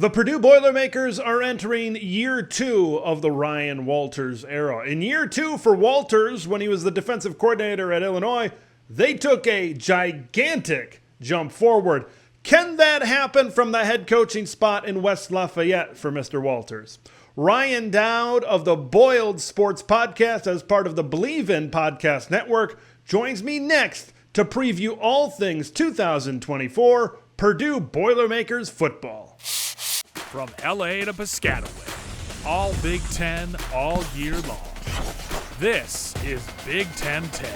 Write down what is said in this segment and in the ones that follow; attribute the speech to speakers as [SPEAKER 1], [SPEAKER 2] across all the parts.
[SPEAKER 1] The Purdue Boilermakers are entering year 2 of the Ryan Walters era. In year 2 for Walters, when he was the defensive coordinator at Illinois, they took a gigantic jump forward. Can that happen from the head coaching spot in West Lafayette for Mr. Walters? Ryan Dowd of the Boiled Sports Podcast, as part of the Believe In Podcast Network, joins me next to preview all things 2024 Purdue Boilermakers football.
[SPEAKER 2] From LA to Piscataway, all Big Ten all year long. This is Big Ten 10.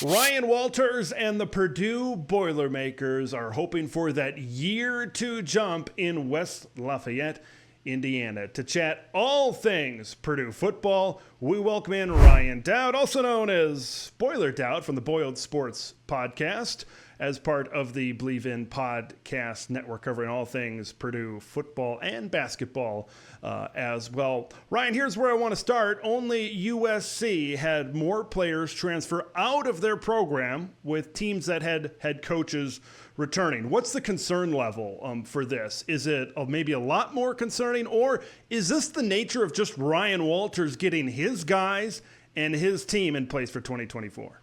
[SPEAKER 1] Ryan Walters and the Purdue Boilermakers are hoping for that year 2 jump in West Lafayette, Indiana. To chat all things Purdue football, we welcome in Ryan Dowd, also known as BoilerDowd from the Boiled Sports Podcast, as part of the Believe In Podcast Network, covering all things Purdue football and basketball as well. Ryan, here's where I want to start. Only USC had more players transfer out of their program with teams that had head coaches returning. What's the concern level for this? Is it maybe a lot more concerning, or is this the nature of just Ryan Walters getting his guys and his team in place for 2024?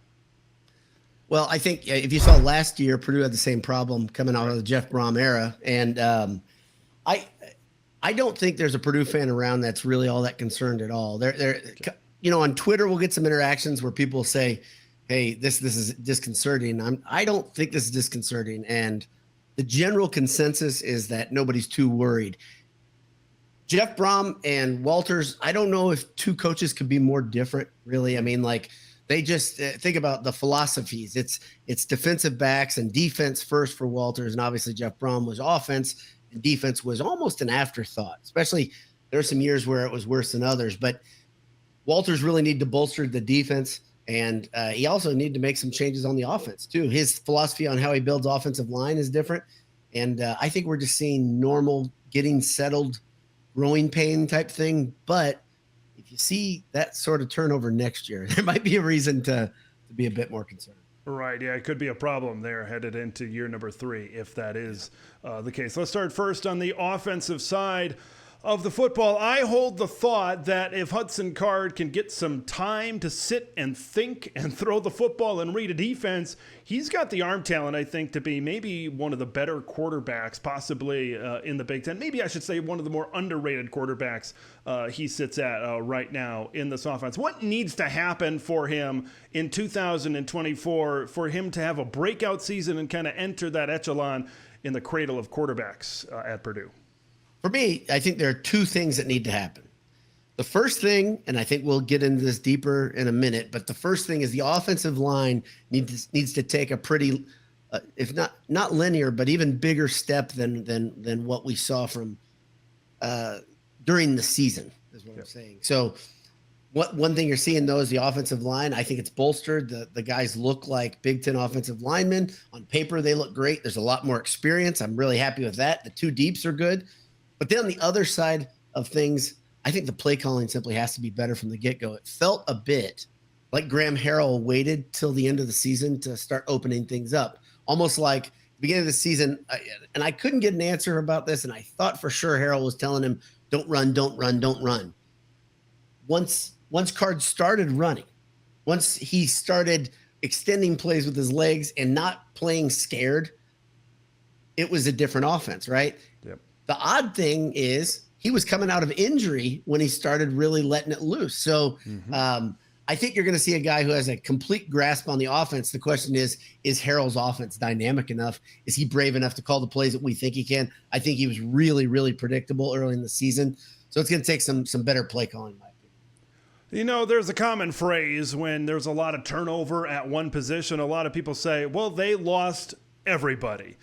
[SPEAKER 3] Well, I think if you saw last year, Purdue had the same problem coming out of the Jeff Brom era. And I don't think there's a Purdue fan around that's really all that concerned at all. On Twitter, we'll get some interactions where people say, hey, this is disconcerting. I don't think this is disconcerting. And the general consensus is that nobody's too worried. Jeff Brom and Walters, I don't know if two coaches could be more different, really. I mean, they just think about the philosophies. It's defensive backs and defense first for Walters, and obviously Jeff Brom was offense, and defense was almost an afterthought. Especially there are some years where it was worse than others, but Walters really needed to bolster the defense, and he also needed to make some changes on the offense too. His philosophy on how he builds offensive line is different, and I think we're just seeing normal getting settled, growing pain type thing, but if you see that sort of turnover next year, there might be a reason to be a bit more concerned.
[SPEAKER 1] Right, yeah, it could be a problem there headed into year number 3 if that is the case. Let's start first on the offensive side of the football. I hold the thought that if Hudson Card can get some time to sit and think and throw the football and read a defense, he's got the arm talent, I think, to be maybe one of the better quarterbacks possibly in the Big Ten. Maybe I should say one of the more underrated quarterbacks he sits at right now in this offense. What needs to happen for him in 2024 for him to have a breakout season and kind of enter that echelon in the cradle of quarterbacks at Purdue?
[SPEAKER 3] For me, I think there are two things that need to happen. The first thing, and I think we'll get into this deeper in a minute, but the first thing is the offensive line needs to take a pretty, if not linear, but even bigger step than what we saw from during the season, is what I'm saying. So one thing you're seeing, though, is the offensive line. I think it's bolstered. The guys look like Big Ten offensive linemen. On paper, they look great. There's a lot more experience. I'm really happy with that. The two deeps are good. But then on the other side of things, I think the play calling simply has to be better from the get-go. It felt a bit like Graham Harrell waited till the end of the season to start opening things up. Almost like the beginning of the season, and I couldn't get an answer about this, and I thought for sure Harrell was telling him, don't run, don't run, don't run. Once Card started running, once he started extending plays with his legs and not playing scared, it was a different offense, right?
[SPEAKER 1] Yep.
[SPEAKER 3] The odd thing is he was coming out of injury when he started really letting it loose. So I think you're going to see a guy who has a complete grasp on the offense. The question is Harrell's offense dynamic enough? Is he brave enough to call the plays that we think he can? I think he was really, really predictable early in the season. So it's going to take some better play calling, in my opinion.
[SPEAKER 1] You know, there's a common phrase when there's a lot of turnover at one position. A lot of people say, well, they lost everybody.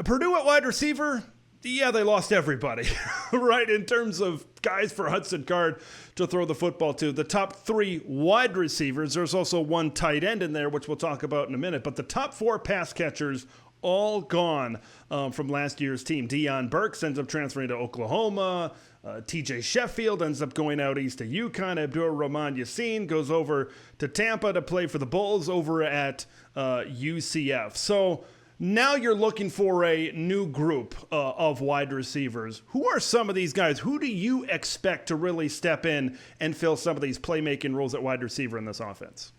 [SPEAKER 1] Purdue at wide receiver, yeah, they lost everybody, right, in terms of guys for Hudson Card to throw the football to. The top 3 wide receivers, there's also one tight end in there, which we'll talk about in a minute, but the top 4 pass catchers all gone from last year's team. Deion Burks ends up transferring to Oklahoma. TJ Sheffield ends up going out east to UConn. Abdur-Rahman Yassin goes over to Tampa to play for the Bulls over at UCF. So Now you're looking for a new group of wide receivers. Who are some of these guys? Who do you expect to really step in and fill some of these playmaking roles at wide receiver in this offense?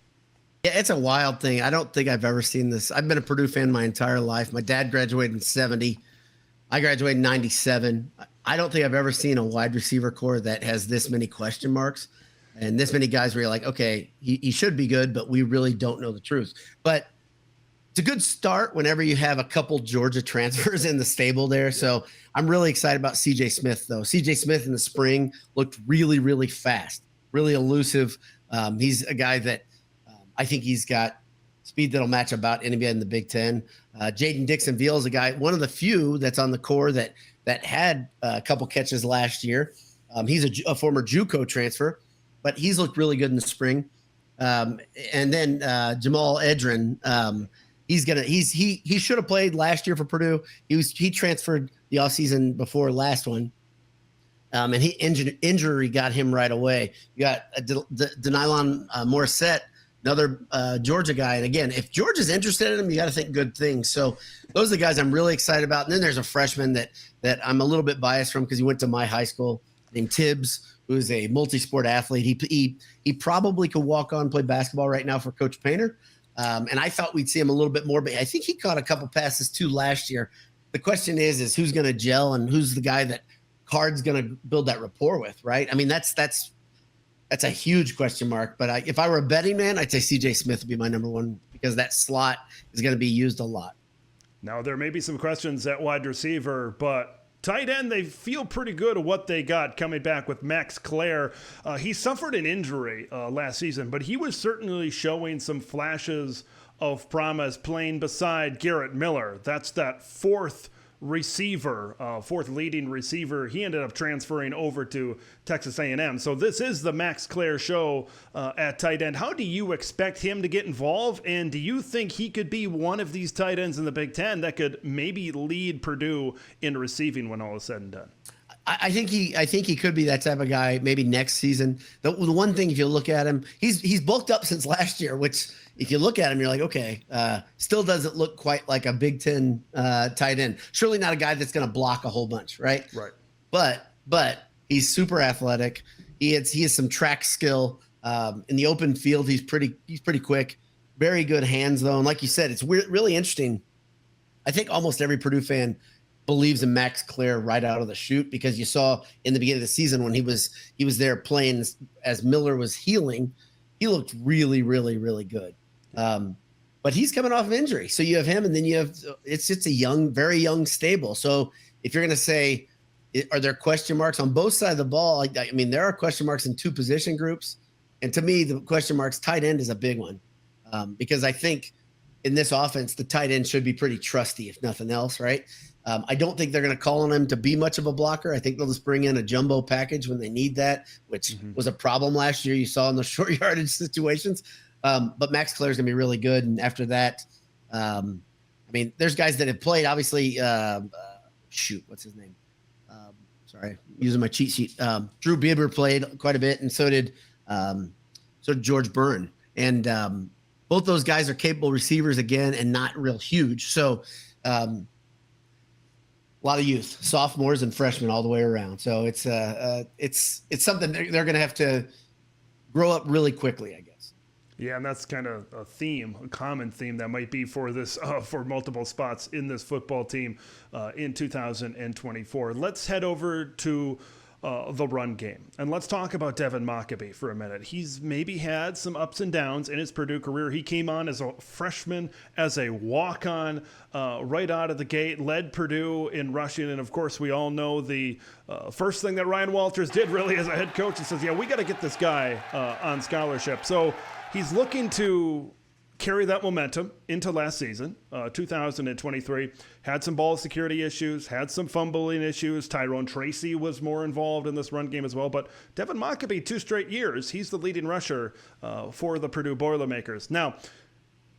[SPEAKER 3] Yeah, it's a wild thing. I don't think I've ever seen this. I've been a Purdue fan my entire life. My dad graduated in 70. I graduated in 97. I don't think I've ever seen a wide receiver core that has this many question marks and this many guys where you're like, okay, he should be good, but we really don't know the truth. But it's a good start whenever you have a couple Georgia transfers in the stable there. So I'm really excited about C.J. Smith, though. C.J. Smith in the spring looked really, really fast, really elusive. He's a guy that I think he's got speed that'll match about anybody in the Big Ten. Jaden Dixon-Veal is a guy, one of the few that's on the core that had a couple catches last year. He's a former JUCO transfer, but he's looked really good in the spring. And then Jamal Edrin, he should have played last year for Purdue. He transferred the offseason before last one. And injury got him right away. You got Denylon Morissette, another Georgia guy. And again, if Georgia's interested in him, you got to think good things. So those are the guys I'm really excited about. And then there's a freshman that I'm a little bit biased from because he went to my high school named Tibbs, who's a multi-sport athlete. He probably could walk on and play basketball right now for Coach Painter. And I thought we'd see him a little bit more, but I think he caught a couple passes too last year. The question is who's going to gel and who's the guy that Card's going to build that rapport with, right? I mean, that's a huge question mark. But if I were a betting man, I'd say C.J. Smith would be my number one because that slot is going to be used a lot.
[SPEAKER 1] Now, there may be some questions at wide receiver, but tight end, they feel pretty good at what they got coming back with Max Klare. He suffered an injury last season, but he was certainly showing some flashes of promise playing beside Garrett Miller. That's that fourth leading receiver. He ended up transferring over to Texas A&M. So this is the Max Klare show at tight end. How do you expect him to get involved? And do you think he could be one of these tight ends in the Big Ten that could maybe lead Purdue in receiving when all is said and done?
[SPEAKER 3] I think he could be that type of guy maybe next season. The one thing, if you look at him, he's bulked up since last year, which if you look at him, you're like, okay, still doesn't look quite like a Big Ten tight end. Surely not a guy that's going to block a whole bunch, right?
[SPEAKER 1] Right.
[SPEAKER 3] But he's super athletic. He has some track skill in the open field. He's pretty quick. Very good hands though, and like you said, it's really interesting. I think almost every Purdue fan believes in Max Klare right out of the chute because you saw in the beginning of the season when he was there playing as Miller was healing, he looked really, really, really good. But he's coming off of injury. So you have him and then it's a very young stable. So if you're going to say, are there question marks on both sides of the ball? I mean, there are question marks in two position groups. And to me, the question marks tight end is a big one because I think in this offense, the tight end should be pretty trusty, if nothing else, right? I don't think they're going to call on him to be much of a blocker. I think they'll just bring in a jumbo package when they need that, which was a problem last year. You saw in the short yardage situations. But Max Klare is going to be really good. And after that, I mean, there's guys that have played, obviously, what's his name? Sorry, using my cheat sheet. Drew Bieber played quite a bit, and so did George Byrne. And both those guys are capable receivers again and not real huge. So a lot of youth, sophomores and freshmen all the way around. So it's something they're going to have to grow up really quickly, I guess.
[SPEAKER 1] Yeah, and that's kind of a common theme that might be for this for multiple spots in this football team in 2024. Let's head over to the run game. And let's talk about Devin Mockobee for a minute. He's maybe had some ups and downs in his Purdue career. He came on as a freshman, as a walk-on right out of the gate, led Purdue in rushing. And, of course, we all know the first thing that Ryan Walters did really as a head coach. He says, yeah, we got to get this guy on scholarship. So he's looking to carry that momentum into last season, 2023. Had some ball security issues, had some fumbling issues. Tyrone Tracy was more involved in this run game as well. But Devin Mockobee, 2 straight years, he's the leading rusher for the Purdue Boilermakers. Now,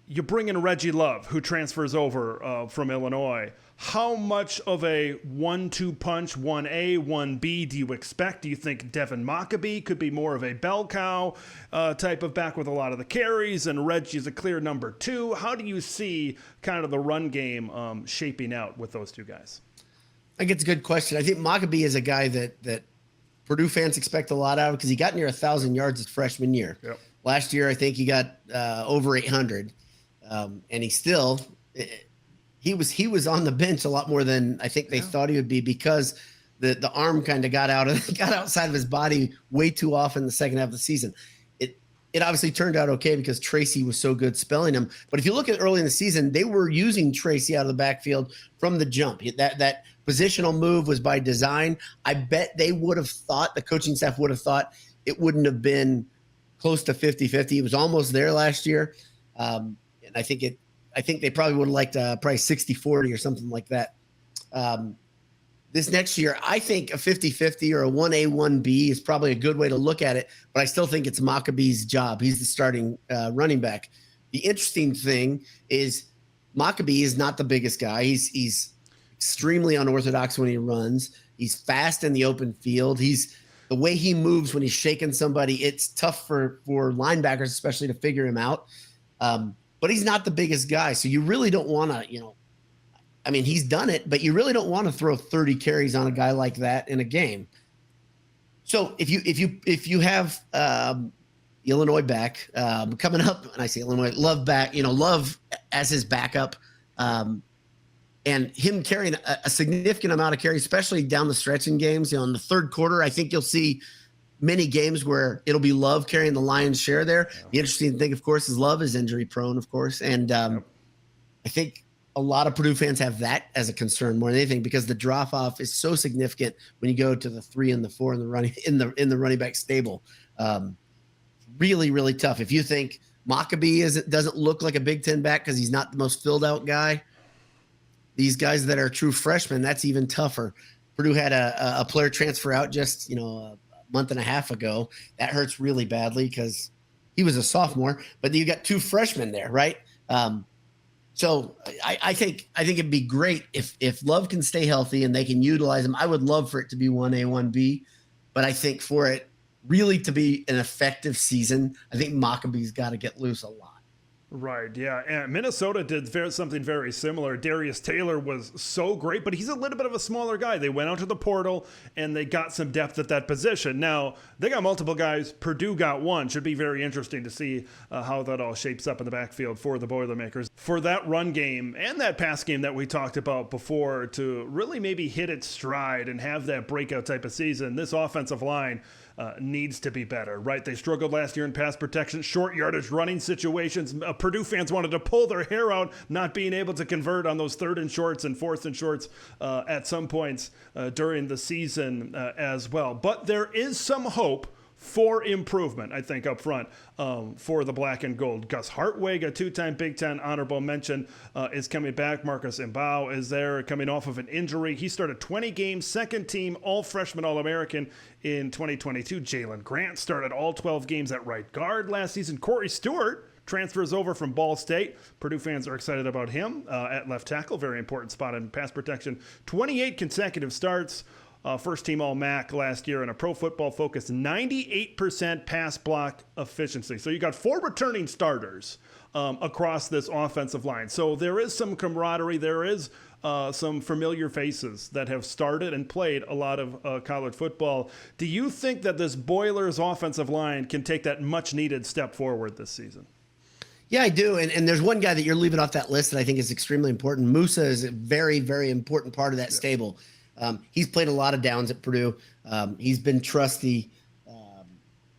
[SPEAKER 1] you bring in Reggie Love, who transfers over from Illinois. How much of a 1-2 punch, 1A, 1B do you expect? Do you think Devin Mockobee could be more of a bell cow type of back with a lot of the carries, and Reggie's a clear number 2? How do you see kind of the run game shaping out with those two guys?
[SPEAKER 3] I think it's a good question. I think Mockobee is a guy that Purdue fans expect a lot out of because he got near 1,000 yards his freshman year.
[SPEAKER 1] Yep.
[SPEAKER 3] Last year, I think he got over 800, and he still he was on the bench a lot more than I think they thought he would be because the arm kind of got outside of his body way too often in the second half of the season. It obviously turned out okay because Tracy was so good spelling him. But if you look at early in the season, they were using Tracy out of the backfield from the jump. That positional move was by design. I bet they would have thought, the coaching staff would have thought it wouldn't have been close to 50-50. It was almost there last year. And I think they probably would have liked probably 60-40 or something like that. This next year, I think a 50-50 or a 1A, 1B is probably a good way to look at it, but I still think it's Mockobee's job. He's the starting running back. The interesting thing is Mockobee is not the biggest guy. He's extremely unorthodox when he runs. He's fast in the open field. The way he moves when he's shaking somebody, it's tough for linebackers, especially to figure him out. But he's not the biggest guy. So you really don't want to, he's done it, but you really don't want to throw 30 carries on a guy like that in a game. So if you have Illinois back coming up, and I say Illinois, Love back, Love as his backup, and him carrying a significant amount of carries, especially down the stretch in games. In the third quarter, I think you'll see many games where it'll be Love carrying the lion's share there. Yeah. The interesting thing, of course, is Love is injury prone, of course, and I think a lot of Purdue fans have that as a concern more than anything because the drop off is so significant when you go to the 3 and the 4 in the running back stable. Really, really tough. If you think Mockobee doesn't look like a Big Ten back because he's not the most filled out guy, these guys that are true freshmen, that's even tougher. Purdue had a player transfer out just a month and a half ago. That hurts really badly because he was a sophomore, but you got 2 freshmen there, right? So I think it'd be great if Love can stay healthy and they can utilize him. I would love for it to be 1A, 1B, but I think for it really to be an effective season, I think Mockobee's got to get loose a lot.
[SPEAKER 1] Right, yeah. And Minnesota did something very similar. Darius Taylor was so great, but he's a little bit of a smaller guy. They went out to the portal, and they got some depth at that position. Now, they got multiple guys. Purdue got one. Should be very interesting to see how that all shapes up in the backfield for the Boilermakers. For that run game and that pass game that we talked about before to really maybe hit its stride and have that breakout type of season, this offensive line needs to be better, right? They struggled last year in pass protection, short yardage running situations. Purdue fans wanted to pull their hair out, not being able to convert on those 3rd and shorts and 4th and shorts at some points during the season as well. But there is some hope for improvement, I think, up front for the black and gold. Gus Hartwig, a 2-time Big Ten honorable mention, is coming back. Marcus Mbao is there coming off of an injury. He started 20 games, second team all-freshman All-American in 2022. Jalen Grant started all 12 games at right guard last season. Corey Stewart transfers over from Ball State. Purdue fans are excited about him at left tackle. Very important spot in pass protection. 28 consecutive starts. First team All-MAC last year and a Pro Football Focus 98% pass block efficiency. So you got 4 returning starters across this offensive line. So there is some camaraderie. There is some familiar faces that have started and played a lot of college football. Do you think that this Boilers offensive line can take that much needed step forward this season?
[SPEAKER 3] Yeah, I do. And there's one guy that you're leaving off that list that I think is extremely important. Musa is a very, very important part of that stable. He's played a lot of downs at Purdue. He's been trusty.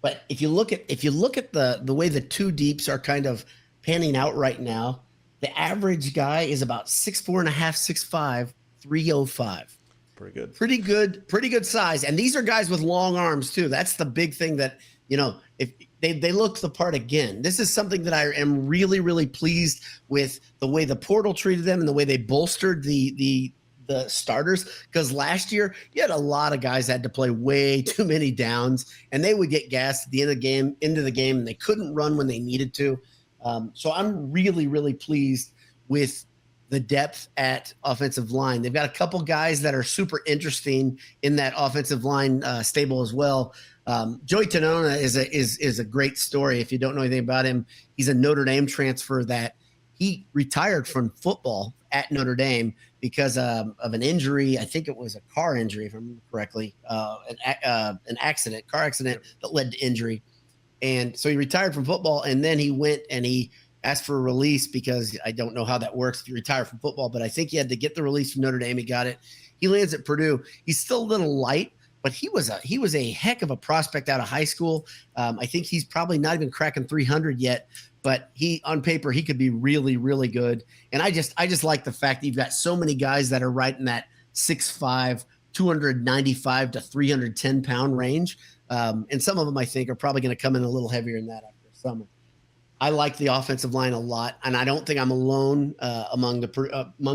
[SPEAKER 3] But if you look at the way the 2 deeps are kind of panning out right now, the average guy is about 6'4.5", 6'5", 305. Pretty good size. And these are guys with long arms too. That's the big thing that, if they look the part again. This is something that I am really, really pleased with the way the portal treated them and the way they bolstered the starters, because last year you had a lot of guys that had to play way too many downs and they would get gassed at the end of the game, into the game, and they couldn't run when they needed to. So I'm really, really pleased with the depth at offensive line. They've got a couple guys that are super interesting in that offensive line stable as well. Joey Tenona is a great story. If you don't know anything about him, he's a Notre Dame transfer that he retired from football at Notre Dame because of an injury. I think it was a car injury, if I remember correctly, an accident, car accident that led to injury. And so he retired from football, and then he went and he asked for a release because I don't know how that works if you retire from football, but I think he had to get the release from Notre Dame. He got it. He lands at Purdue. He's still a little light, but he was a heck of a prospect out of high school. I think he's probably not even cracking 300 yet, but on paper, he could be really, really good. And I just like the fact that you've got so many guys that are right in that 6'5", 295 to 310 pound range. And some of them I think are probably going to come in a little heavier than that after summer. I like the offensive line a lot, and I don't think I'm alone among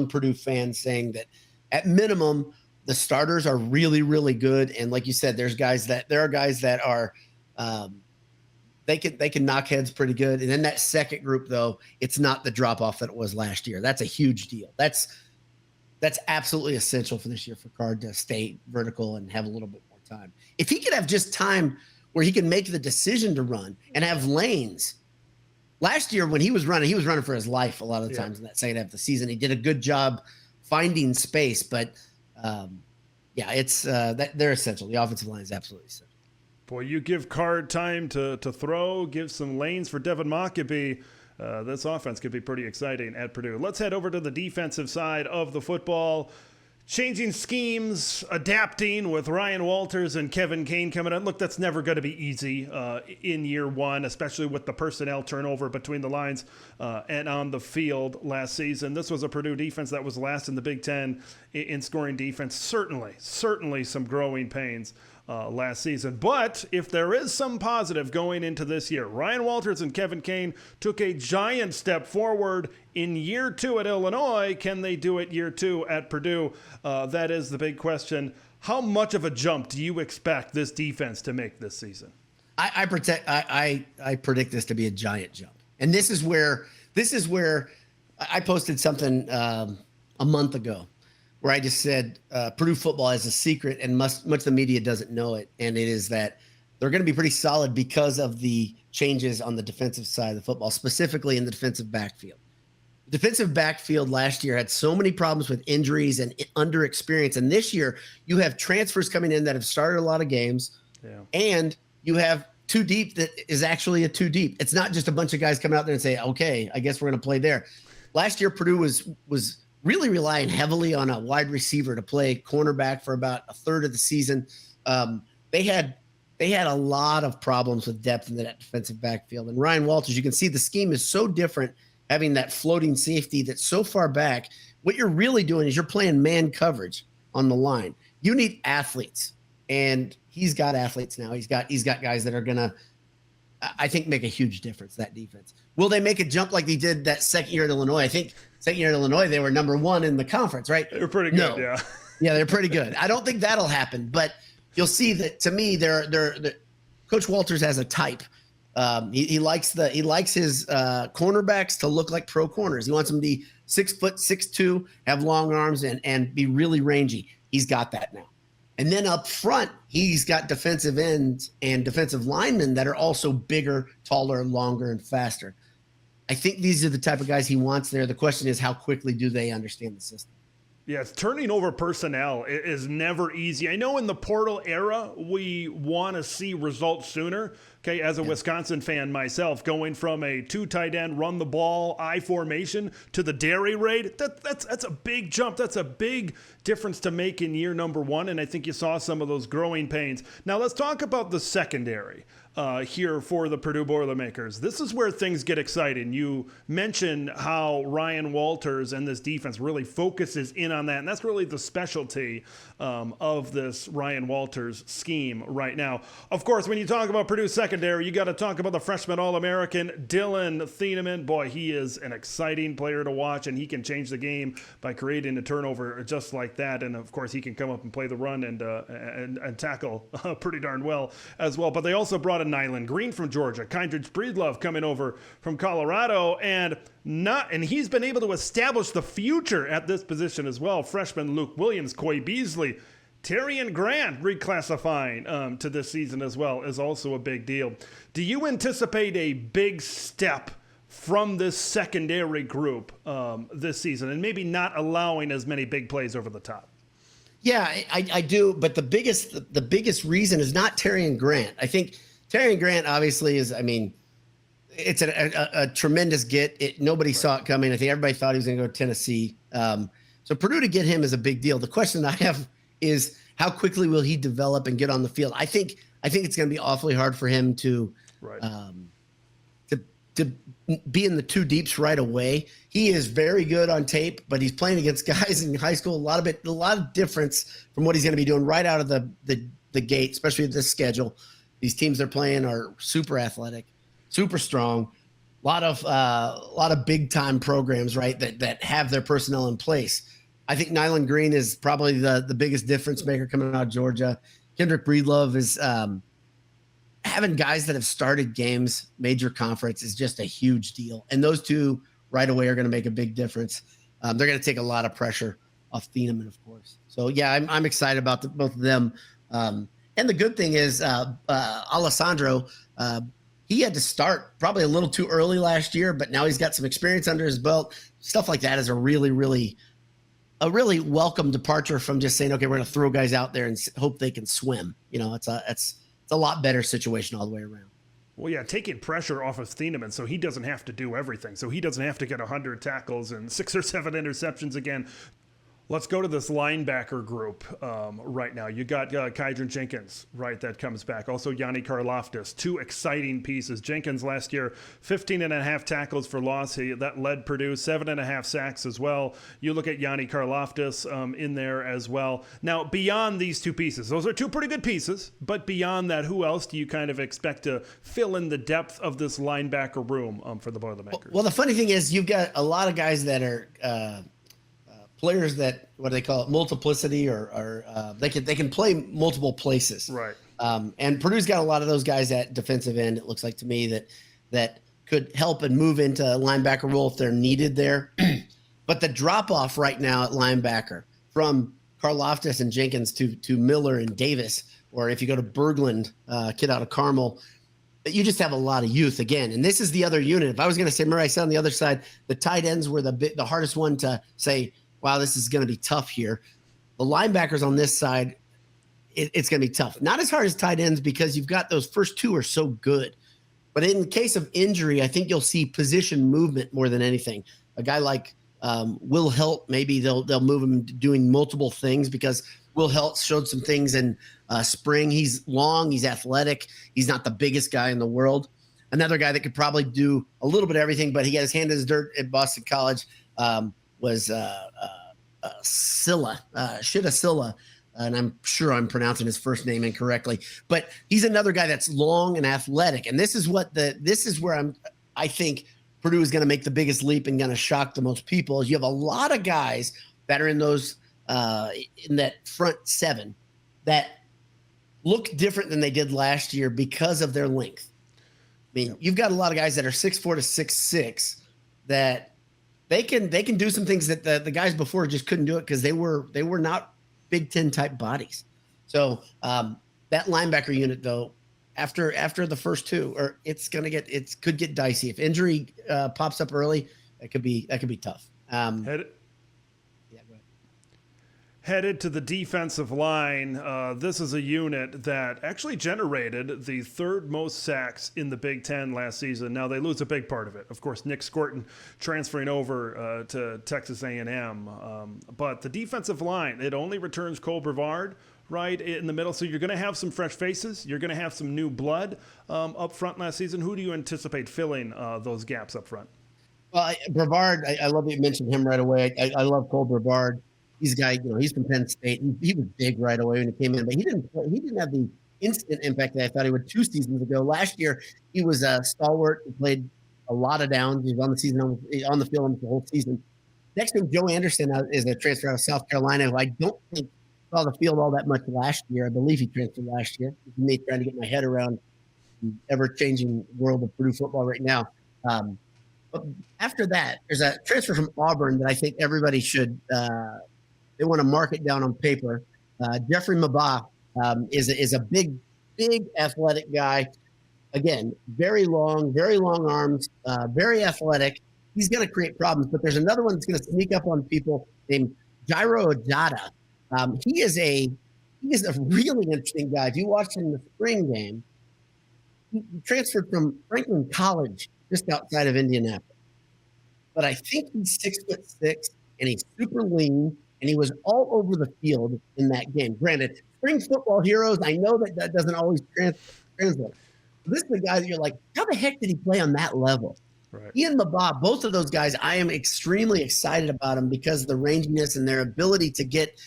[SPEAKER 3] Purdue fans saying that at minimum the starters are really, really good. And like you said, there are guys that are they can knock heads pretty good. And then that second group, though, it's not the drop off that it was last year. That's a huge deal. That's absolutely essential for this year for Card to stay vertical and have a little bit more time. If he could have just time where he can make the decision to run and have lanes. Last year when he was running for his life a lot of the times in that second half of the season. He did a good job finding space, but it's they're essential. The offensive line is absolutely essential.
[SPEAKER 1] Boy, you give Card time to throw, give some lanes for Devin Mockobee. This offense could be pretty exciting at Purdue. Let's head over to the defensive side of the football. Changing schemes, adapting with Ryan Walters and Kevin Kane coming in. Look, that's never going to be easy in year one, especially with the personnel turnover between the lines and on the field last season. This was a Purdue defense that was last in the Big Ten in scoring defense. Certainly some growing pains last season. But if there is some positive going into this year, Ryan Walters and Kevin Kane took a giant step forward in year two at Illinois. Can they do it year two at Purdue? That is the big question. How much of a jump do you expect this defense to make this season?
[SPEAKER 3] I predict this to be a giant jump. And this is where I posted something a month ago where I just said Purdue football has a secret and much of the media doesn't know it. And it is that they're going to be pretty solid because of the changes on the defensive side of the football, specifically in the defensive backfield. The defensive backfield last year had so many problems with injuries and under experience. And this year you have transfers coming in that have started a lot of games. Yeah. And you have two deep that is actually a two deep. It's not just a bunch of guys coming out there and say, okay, I guess we're going to play there. Last year, Purdue was really relying heavily on a wide receiver to play cornerback for about a third of the season. They had a lot of problems with depth in that defensive backfield. And Ryan Walters, you can see the scheme is so different, having that floating safety that's so far back. What you're really doing is you're playing man coverage on the line. You need athletes, and he's got athletes now. He's got guys that are going to, I think, make a huge difference, that defense. Will they make a jump like they did that second year at Illinois? I think second year at Illinois, they were number one in the conference, right?
[SPEAKER 1] They're pretty good, yeah.
[SPEAKER 3] Yeah, they're pretty good. I don't think that'll happen, but you'll see that, to me, Coach Walters has a type. He likes his cornerbacks to look like pro corners. He wants them to be 6 foot, 6'2", have long arms, and be really rangy. He's got that now. And then up front, he's got defensive ends and defensive linemen that are also bigger, taller, longer, and faster. I think these are the type of guys he wants there. The question is, how quickly do they understand the system?
[SPEAKER 1] Yes, turning over personnel is never easy. I know in the portal era, we want to see results sooner. Okay, as a Wisconsin fan myself, going from a 2 tight end, run the ball, I formation to the dairy raid, that's a big jump. That's a big difference to make in year number one, and I think you saw some of those growing pains. Now let's talk about the secondary here for the Purdue Boilermakers. This is where things get exciting. You mentioned how Ryan Walters and this defense really focuses in on that, and that's really the specialty of this Ryan Walters scheme right now. Of course, when you talk about Purdue secondary, you got to talk about the freshman All-American Dillon Thieneman. Boy, he is an exciting player to watch, and he can change the game by creating a turnover just like that. And of course, he can come up and play the run and tackle pretty darn well as well. But they also brought lot of Nyland Green from Georgia, Kindred Breedlove coming over from Colorado, and he's been able to establish the future at this position as well. Freshman Luke Williams, Coy Beasley, Terrian Grant reclassifying to this season as well is also a big deal. Do you anticipate a big step from this secondary group this season, and maybe not allowing as many big plays over the top?
[SPEAKER 3] Yeah, I do. But the biggest reason is not Terrian Grant. I think Terrian Grant obviously is, it's a tremendous get. Nobody saw it coming. I think everybody thought he was going to go to Tennessee. So Purdue to get him is a big deal. The question I have is how quickly will he develop and get on the field? I think it's going to be awfully hard for him to be in the two deeps right away. He is very good on tape, but he's playing against guys in high school. A lot of difference from what he's going to be doing right out of the gate, especially with this schedule. These teams they're playing are super athletic, super strong. A lot of big time programs, right? That have their personnel in place. I think Nyland Green is probably the biggest difference maker coming out of Georgia. Kendrick Breedlove is having guys that have started games, major conference, is just a huge deal. And those two right away are going to make a big difference. They're going to take a lot of pressure off Thieneman, of course. So, yeah, I'm excited about both of them. And the good thing is Alessandro, he had to start probably a little too early last year, but now he's got some experience under his belt. Stuff like that is a really welcome departure from just saying, okay, we're going to throw guys out there and hope they can swim. It's a lot better situation all the way around.
[SPEAKER 1] Well, yeah, taking pressure off of Thieneman so he doesn't have to do everything. So he doesn't have to get 100 tackles and 6 or 7 interceptions again. Let's go to this linebacker group right now. You got Kydron Jenkins, right, that comes back. Also, Yanni Karlaftis, 2 exciting pieces. Jenkins last year, 15.5 tackles for loss. That led Purdue, 7.5 sacks as well. You look at Yanni Karlaftis in there as well. Now, beyond these 2 pieces, those are 2 pretty good pieces, but beyond that, who else do you kind of expect to fill in the depth of this linebacker room for the Boilermakers?
[SPEAKER 3] Well, the funny thing is you've got a lot of guys that are players that, what do they call it, multiplicity, or they can play multiple places.
[SPEAKER 1] Right.
[SPEAKER 3] And Purdue's got a lot of those guys at defensive end. It looks like to me that could help and move into a linebacker role if they're needed there. But the drop off right now at linebacker from Karlaftis and Jenkins to Miller and Davis, or if you go to Berglund, kid out of Carmel, you just have a lot of youth again. And this is the other unit. If I was going to say, Murray, I said on the other side, the tight ends were the hardest one to say, wow, this is going to be tough here. The linebackers on this side, it's going to be tough. Not as hard as tight ends because you've got those first 2 are so good. But in case of injury, I think you'll see position movement more than anything. A guy like Will Helt, maybe they'll move him doing multiple things because Will Helt showed some things in spring. He's long, he's athletic, he's not the biggest guy in the world. Another guy that could probably do a little bit of everything, but he got his hand in his dirt at Boston College, was Shida Silla, and I'm sure I'm pronouncing his first name incorrectly, but he's another guy that's long and athletic. And this is where I think Purdue is going to make the biggest leap and going to shock the most people. Is you have a lot of guys that are in those in that front 7 that look different than they did last year because of their length. I mean, you've got a lot of guys that are 6'4" to 6'6" that they can do some things that the guys before just couldn't do it because they were not Big Ten type bodies. So that linebacker unit, though, after the first 2, or could get dicey if injury pops up early. That could be tough.
[SPEAKER 1] Headed to the defensive line, this is a unit that actually generated the 3rd most sacks in the Big Ten last season. Now, they lose a big part of it. Of course, Nick Scorton transferring over to Texas A&M. But the defensive line, it only returns Cole Brevard right in the middle. So you're going to have some fresh faces. You're going to have some new blood up front last season. Who do you anticipate filling those gaps up front?
[SPEAKER 3] Well, Brevard, I love that you mentioned him right away. I love Cole Brevard. He's a guy, he's from Penn State. He was big right away when he came in, but he didn't have the instant impact that I thought he would 2 seasons ago. Last year, he was a stalwart. He played a lot of downs. He was on the field the whole season. Next to him, Joe Anderson is a transfer out of South Carolina, who I don't think saw the field all that much last year. I believe he transferred last year. Me trying to get my head around the ever-changing world of Purdue football right now. But after that, there's a transfer from Auburn that I think everybody should they want to mark it down on paper. Jeffrey Mabah is a big athletic guy. Again, very long arms, very athletic. He's going to create problems, but there's another one that's going to sneak up on people named Jairo Ojada. He is a really interesting guy. If you watched him in the spring game, he transferred from Franklin College just outside of Indianapolis. But I think he's 6'6", and he's super lean, and he was all over the field in that game. Granted, spring football heroes, I know that doesn't always translate. This is the guy that you're like, how the heck did he play on that level?
[SPEAKER 1] Right.
[SPEAKER 3] He and Mabah, both of those guys, I am extremely excited about them because of the ranginess and their ability to get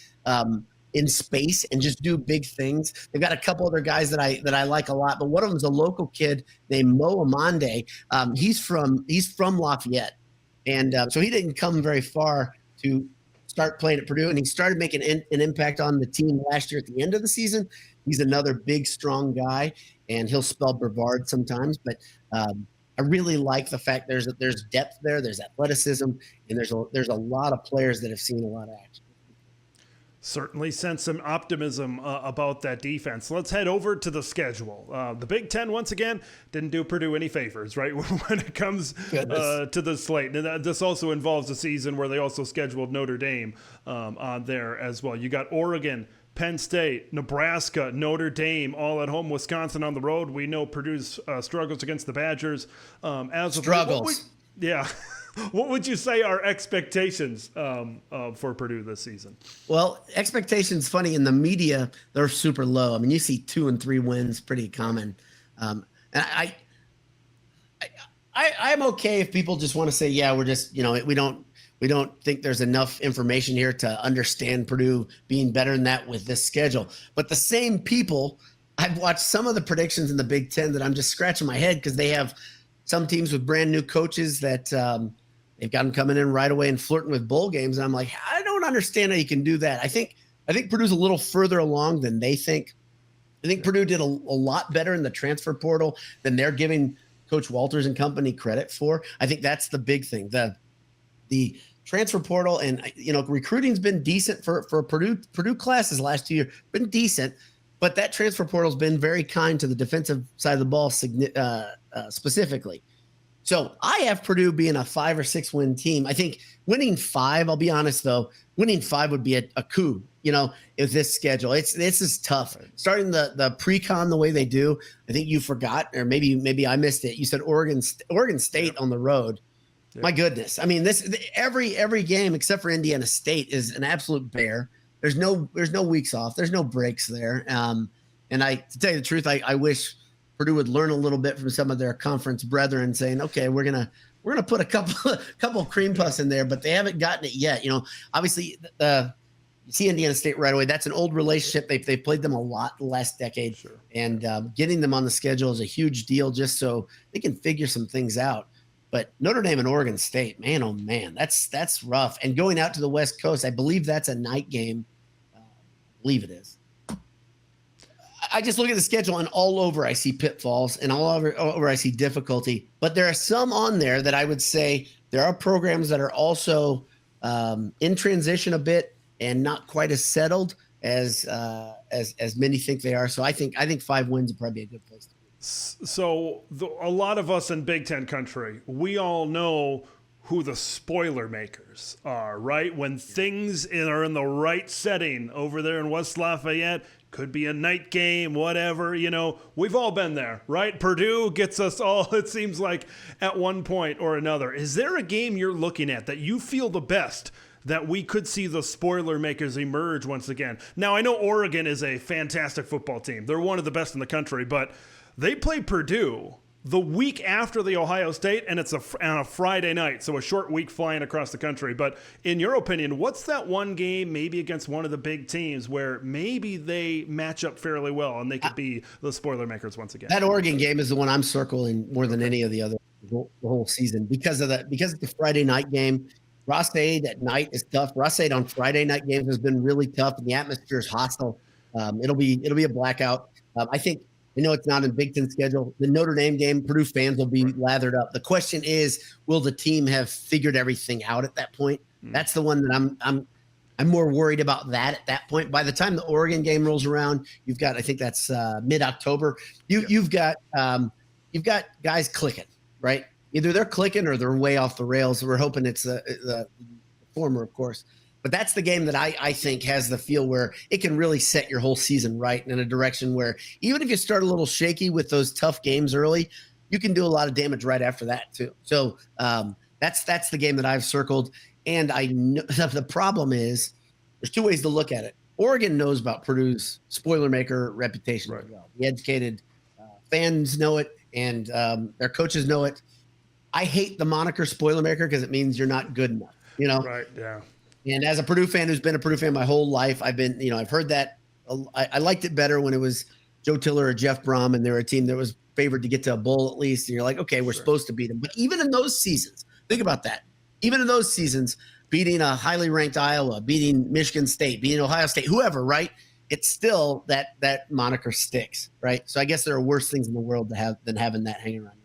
[SPEAKER 3] in space and just do big things. They've got a couple other guys that I like a lot, but one of them is a local kid named Mo Amande. He's from Lafayette, and so he didn't come very far to start playing at Purdue, and he started making an impact on the team last year at the end of the season. He's another big, strong guy, and he'll spell Brevard sometimes, but I really like the fact there's depth there, there's athleticism, and there's a lot of players that have seen a lot of action.
[SPEAKER 1] Certainly sense some optimism about that defense. Let's head over to the schedule. The Big Ten, once again, didn't do Purdue any favors, right, when it comes to the slate. And this also involves a season where they also scheduled Notre Dame on there as well. You got Oregon, Penn State, Nebraska, Notre Dame, all at home, Wisconsin on the road. We know Purdue's struggles against the Badgers.
[SPEAKER 3] Struggles.
[SPEAKER 1] Yeah. What would you say are expectations for Purdue this season?
[SPEAKER 3] Well, expectations, funny, in the media, they're super low. I mean, you see 2 and 3 wins pretty common. And I'm okay if people just want to say, yeah, we're just, we don't think there's enough information here to understand Purdue being better than that with this schedule. But the same people, I've watched some of the predictions in the Big Ten that I'm just scratching my head because they have some teams with brand new coaches that they've got them coming in right away and flirting with bowl games. And I'm like, I don't understand how you can do that. I think Purdue's a little further along than they think. I think Purdue did a lot better in the transfer portal than they're giving Coach Walters and company credit for. I think that's the big thing. The transfer portal and recruiting's been decent for Purdue classes last year, been decent, but that transfer portal's been very kind to the defensive side of the ball specifically. So I have Purdue being a 5 or 6 win team. I think winning 5, I'll be honest though, winning 5 would be a coup, if this schedule. This is tough. Starting the pre-con the way they do, I think you forgot, or maybe I missed it. You said Oregon State on the road. Yeah. My goodness. I mean, every game except for Indiana State is an absolute bear. There's no weeks off. There's no breaks there. And to tell you the truth, I wish Purdue would learn a little bit from some of their conference brethren, saying, okay, we're gonna put a couple cream puffs in there, but they haven't gotten it yet. Obviously you see Indiana State right away. That's an old relationship. They played them a lot the last decade, sure. And getting them on the schedule is a huge deal just so they can figure some things out. But Notre Dame and Oregon State, man, oh man, that's rough. And going out to the West Coast, I believe that's a night game. I believe it is. I just look at the schedule and all over I see pitfalls and all over I see difficulty. But there are some on there that I would say there are programs that are also in transition a bit and not quite as settled as many think they are. So I think 5 wins would probably be a good place to be.
[SPEAKER 1] So a lot of us in Big Ten country, we all know who the Boilermakers are, right? When things are in the right setting over there in West Lafayette, could be a night game, whatever, we've all been there, right? Purdue gets us all, it seems like, at one point or another. Is there a game you're looking at that you feel the best that we could see the Boilermakers emerge once again? Now, I know Oregon is a fantastic football team. They're one of the best in the country, but they play Purdue the week after the Ohio State, and it's on a Friday night, so a short week flying across the country. But in your opinion, what's that one game maybe against one of the big teams where maybe they match up fairly well and they could be the Boilermakers once again?
[SPEAKER 3] That Oregon game is the one I'm circling more than any of the other the whole season because of the Friday night game. Ross-Ade at night is tough. Ross-Ade on Friday night games has been really tough, and the atmosphere is hostile. It'll be a blackout. I think I know it's not in Big Ten schedule. The Notre Dame game, Purdue fans will be lathered up. The question is, will the team have figured everything out at that point? That's the one that I'm more worried about that at that point. By the time the Oregon game rolls around, you've got, I think that's mid-October. You've got guys clicking, right? Either they're clicking or they're way off the rails. We're hoping it's the former, of course. But that's the game that I think has the feel where it can really set your whole season right in a direction where even if you start a little shaky with those tough games early, you can do a lot of damage right after that too. So that's the game that I've circled. And I know the problem is there's two ways to look at it. Oregon knows about Purdue's Boilermaker reputation as well. The educated fans know it, and their coaches know it. I hate the moniker Boilermaker because it means you're not good enough.
[SPEAKER 1] Right? Yeah.
[SPEAKER 3] And as a Purdue fan who's been a Purdue fan my whole life, I've heard that. I liked it better when it was Joe Tiller or Jeff Brom, and they were a team that was favored to get to a bowl at least. And you're like, okay, we're supposed to beat them. But even in those seasons, think about that. Even in those seasons, beating a highly ranked Iowa, beating Michigan State, beating Ohio State, whoever, right? It's still that moniker sticks, right? So I guess there are worse things in the world to have than having that hanging around.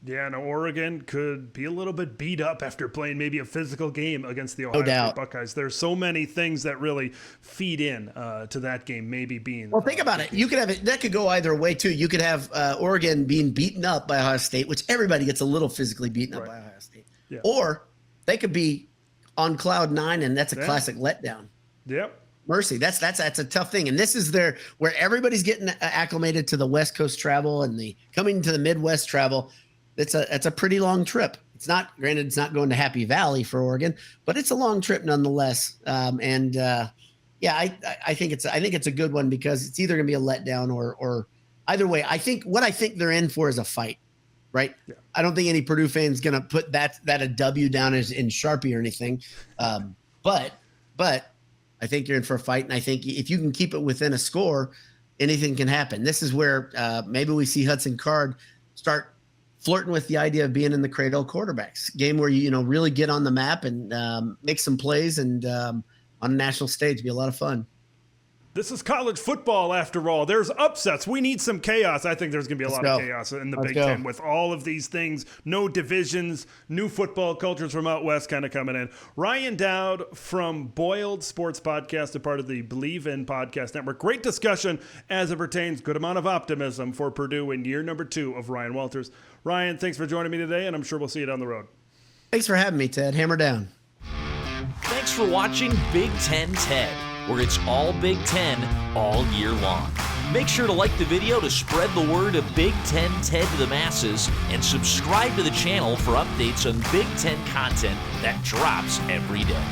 [SPEAKER 1] Yeah, and Oregon could be a little bit beat up after playing maybe a physical game against the Ohio State Buckeyes. There's so many things that really feed in to that game maybe being.
[SPEAKER 3] Well, think about it. You could have it. That could go either way too. You could have Oregon being beaten up by Ohio State, which everybody gets a little physically beaten up by Ohio State. Yeah. Or they could be on cloud nine, and that's a classic letdown.
[SPEAKER 1] Yep.
[SPEAKER 3] Mercy. That's a tough thing. And this is where everybody's getting acclimated to the West Coast travel and the coming to the Midwest travel. It's a pretty long trip. It's not, granted, it's not going to Happy Valley for Oregon, but it's a long trip nonetheless. I think it's a good one because it's either going to be a letdown or either way. I think they're in for is a fight, right? Yeah. I don't think any Purdue fan's going to put that a W down as in Sharpie or anything. But I think you're in for a fight, and I think if you can keep it within a score, anything can happen. This is where maybe we see Hudson Card start flirting with the idea of being in the Cradle of Quarterbacks game where you really get on the map and make some plays and on a national stage. Be a lot of fun.
[SPEAKER 1] This is college football after all. There's upsets. We need some chaos. I think there's going to be a lot of chaos in the Big Ten with all of these things. No divisions, new football cultures from out west kind of coming in. Ryan Dowd from Boiled Sports Podcast, a part of the Believe In Podcast Network. Great discussion as it pertains. Good amount of optimism for Purdue in year number 2 of Ryan Walters. Ryan, thanks for joining me today, and I'm sure we'll see you down the road.
[SPEAKER 3] Thanks for having me, Ted. Hammer down.
[SPEAKER 4] Thanks for watching Big Ten Ted, where it's all Big Ten all year long. Make sure to like the video to spread the word of Big Ten Ted to the masses, and subscribe to the channel for updates on Big Ten content that drops every day.